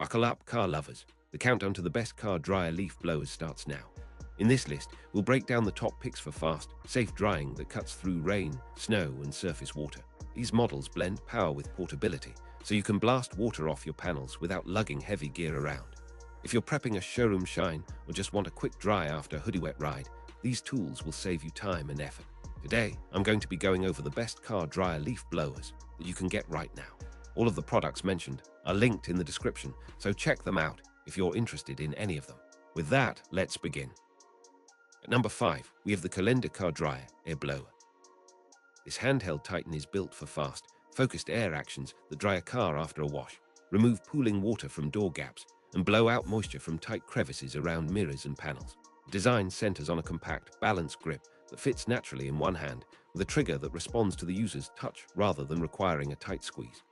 Buckle up, car lovers. The countdown to the best car dryer leaf blowers starts now. In this list, we'll break down the top picks for fast, safe drying that cuts through rain, snow, and surface water. These models blend power with portability, so you can blast water off your panels without lugging heavy gear around. If you're prepping a showroom shine or just want a quick dry after a hoodie wet ride, these tools will save you time and effort. Today, I'm going to be going over the best car dryer leaf blowers that you can get right now. All of the products mentioned are linked in the description, so check them out if you're interested in any of them. With that, let's begin. At number 5, we have the KOLENDA car dryer air blower. This handheld titan is built for fast, focused air actions that dry a car after a wash, remove pooling water from door gaps, and blow out moisture from tight crevices around mirrors and panels. The design centers on a compact, balanced grip that fits naturally in one hand, with a trigger that responds to the user's touch rather than requiring a tight squeeze.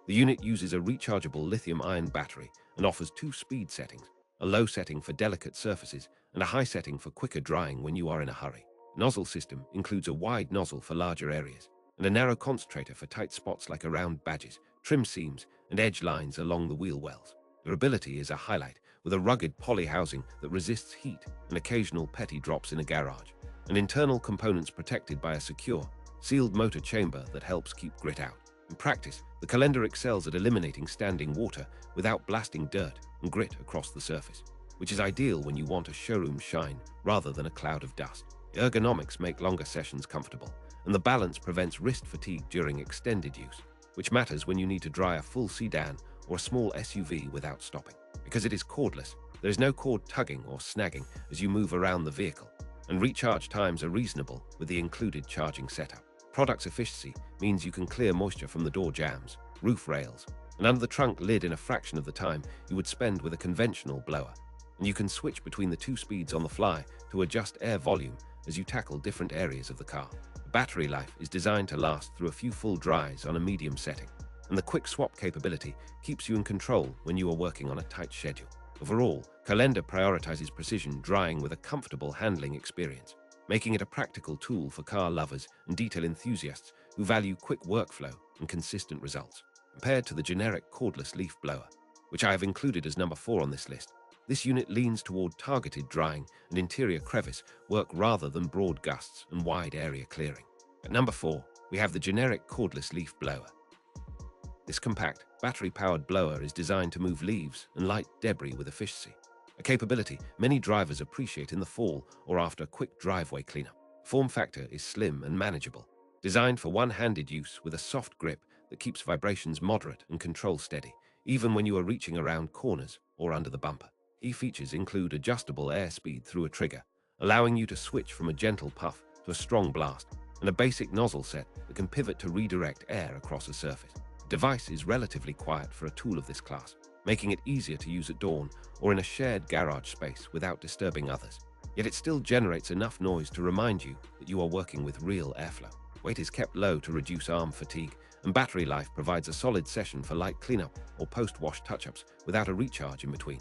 The unit uses a rechargeable lithium-ion battery and offers 2 speed settings, a low setting for delicate surfaces and a high setting for quicker drying when you are in a hurry. The nozzle system includes a wide nozzle for larger areas and a narrow concentrator for tight spots like around badges, trim seams, and edge lines along the wheel wells. Durability is a highlight, with a rugged poly housing that resists heat and occasional petty drops in a garage, and internal components protected by a secure, sealed motor chamber that helps keep grit out. In practice, the KOLENDA excels at eliminating standing water without blasting dirt and grit across the surface, which is ideal when you want a showroom shine rather than a cloud of dust. The ergonomics make longer sessions comfortable, and the balance prevents wrist fatigue during extended use, which matters when you need to dry a full sedan or a small SUV without stopping. Because it is cordless, there is no cord tugging or snagging as you move around the vehicle, and recharge times are reasonable with the included charging setup. Product's efficiency means you can clear moisture from the door jambs, roof rails, and under the trunk lid in a fraction of the time you would spend with a conventional blower. And you can switch between the 2 speeds on the fly to adjust air volume as you tackle different areas of the car. The battery life is designed to last through a few full dries on a medium setting, and the quick swap capability keeps you in control when you are working on a tight schedule. Overall, KOLENDA prioritizes precision drying with a comfortable handling experience, making it a practical tool for car lovers and detail enthusiasts who value quick workflow and consistent results. Compared to the generic cordless leaf blower, which I have included as number 4 on this list, this unit leans toward targeted drying and interior crevice work rather than broad gusts and wide area clearing. At number 4, we have the generic cordless leaf blower. This compact, battery-powered blower is designed to move leaves and light debris with efficiency, a capability many drivers appreciate in the fall or after quick driveway cleanup. Form factor is slim and manageable, designed for one-handed use with a soft grip that keeps vibrations moderate and control steady, even when you are reaching around corners or under the bumper. Key features include adjustable airspeed through a trigger, allowing you to switch from a gentle puff to a strong blast, and a basic nozzle set that can pivot to redirect air across a surface. The device is relatively quiet for a tool of this class, making it easier to use at dawn or in a shared garage space without disturbing others. Yet it still generates enough noise to remind you that you are working with real airflow. Weight is kept low to reduce arm fatigue, and battery life provides a solid session for light cleanup or post-wash touch-ups without a recharge in between.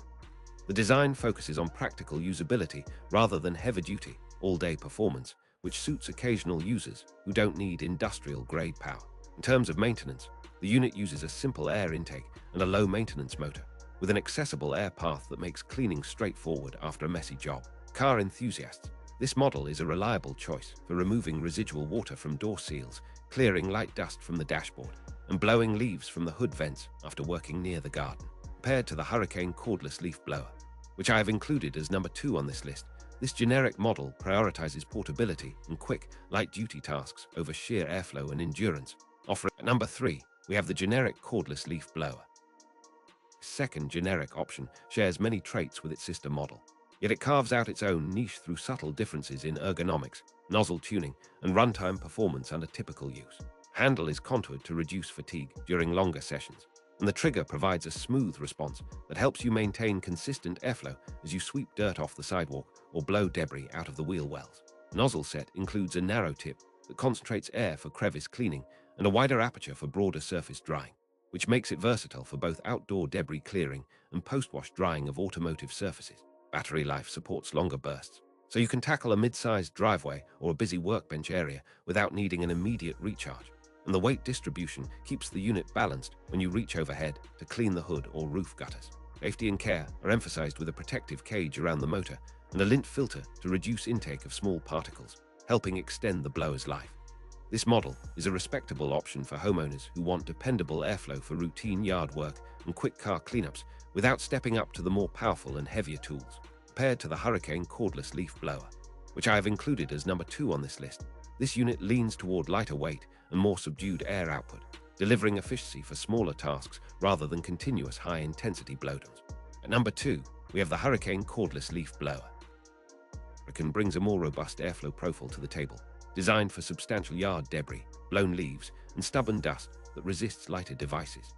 The design focuses on practical usability rather than heavy-duty, all-day performance, which suits occasional users who don't need industrial-grade power. In terms of maintenance, the unit uses a simple air intake and a low-maintenance motor, with an accessible air path that makes cleaning straightforward after a messy job. Car enthusiasts, this model is a reliable choice for removing residual water from door seals, clearing light dust from the dashboard, and blowing leaves from the hood vents after working near the garden. Compared to the Hurricane cordless leaf blower, which I have included as number 2 on this list, this generic model prioritizes portability and quick, light-duty tasks over sheer airflow and endurance. Offering at number 3, we have the generic cordless leaf blower. Second generic option shares many traits with its sister model, yet it carves out its own niche through subtle differences in ergonomics, nozzle tuning, and runtime performance under typical use. Handle is contoured to reduce fatigue during longer sessions, and the trigger provides a smooth response that helps you maintain consistent airflow as you sweep dirt off the sidewalk or blow debris out of the wheel wells. Nozzle set includes a narrow tip that concentrates air for crevice cleaning and a wider aperture for broader surface drying, which makes it versatile for both outdoor debris clearing and post-wash drying of automotive surfaces. Battery life supports longer bursts, so you can tackle a mid-sized driveway or a busy workbench area without needing an immediate recharge. And the weight distribution keeps the unit balanced when you reach overhead to clean the hood or roof gutters. Safety and care are emphasized with a protective cage around the motor and a lint filter to reduce intake of small particles, helping extend the blower's life. This model is a respectable option for homeowners who want dependable airflow for routine yard work and quick car cleanups without stepping up to the more powerful and heavier tools. Compared to the Hurricane cordless leaf blower, which I have included as number 2 on this list, this unit leans toward lighter weight and more subdued air output, delivering efficiency for smaller tasks rather than continuous high-intensity blowdowns. At number 2, we have the Hurricane cordless leaf blower. Hurricane brings a more robust airflow profile to the table, designed for substantial yard debris, blown leaves, and stubborn dust that resists lighter devices.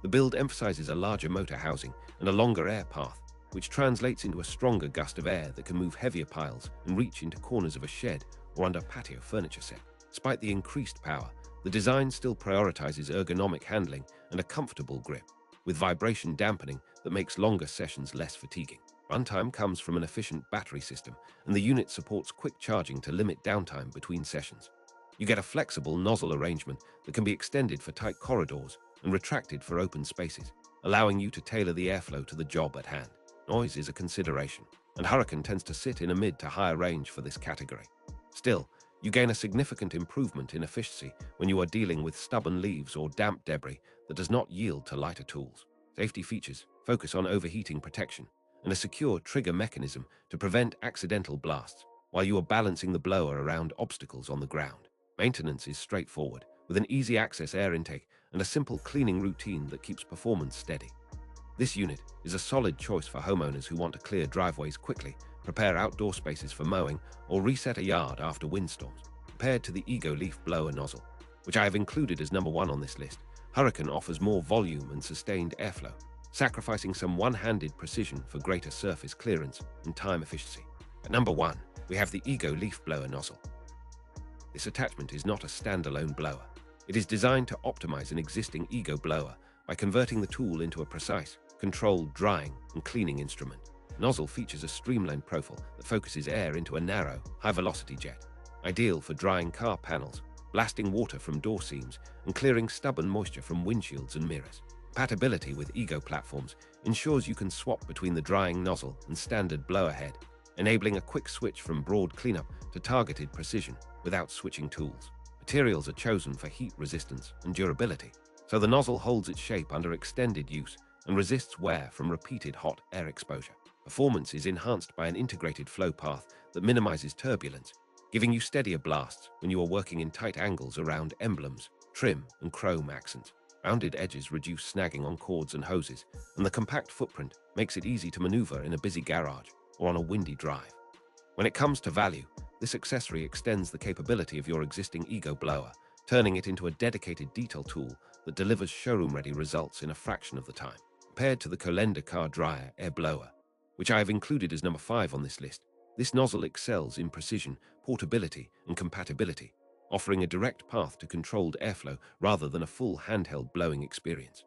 The build emphasizes a larger motor housing and a longer air path, which translates into a stronger gust of air that can move heavier piles and reach into corners of a shed or under patio furniture set. Despite the increased power, the design still prioritizes ergonomic handling and a comfortable grip, with vibration dampening that makes longer sessions less fatiguing. Runtime comes from an efficient battery system, and the unit supports quick charging to limit downtime between sessions. You get a flexible nozzle arrangement that can be extended for tight corridors and retracted for open spaces, allowing you to tailor the airflow to the job at hand. Noise is a consideration, and Hurricane tends to sit in a mid to higher range for this category. Still, you gain a significant improvement in efficiency when you are dealing with stubborn leaves or damp debris that does not yield to lighter tools. Safety features focus on overheating protection and a secure trigger mechanism to prevent accidental blasts while you are balancing the blower around obstacles on the ground. Maintenance is straightforward, with an easy access air intake and a simple cleaning routine that keeps performance steady. This unit is a solid choice for homeowners who want to clear driveways quickly, prepare outdoor spaces for mowing, or reset a yard after windstorms. Compared to the Ego leaf blower nozzle, which I have included as number 1 on this list, Hurricane offers more volume and sustained airflow, sacrificing some one-handed precision for greater surface clearance and time efficiency. At number 1, we have the Ego leaf blower nozzle. This attachment is not a standalone blower. It is designed to optimize an existing Ego blower by converting the tool into a precise, controlled drying and cleaning instrument. The nozzle features a streamlined profile that focuses air into a narrow, high-velocity jet, ideal for drying car panels, blasting water from door seams, and clearing stubborn moisture from windshields and mirrors. Compatibility with Ego platforms ensures you can swap between the drying nozzle and standard blower head, enabling a quick switch from broad cleanup to targeted precision without switching tools. Materials are chosen for heat resistance and durability, so the nozzle holds its shape under extended use and resists wear from repeated hot air exposure. Performance is enhanced by an integrated flow path that minimizes turbulence, giving you steadier blasts when you are working in tight angles around emblems, trim, and chrome accents. Rounded edges reduce snagging on cords and hoses, and the compact footprint makes it easy to maneuver in a busy garage or on a windy drive. When it comes to value, this accessory extends the capability of your existing Ego blower, turning it into a dedicated detail tool that delivers showroom-ready results in a fraction of the time. Compared to the KOLENDA car dryer air blower, which I have included as number 5 on this list, this nozzle excels in precision, portability, and compatibility, offering a direct path to controlled airflow rather than a full handheld blowing experience.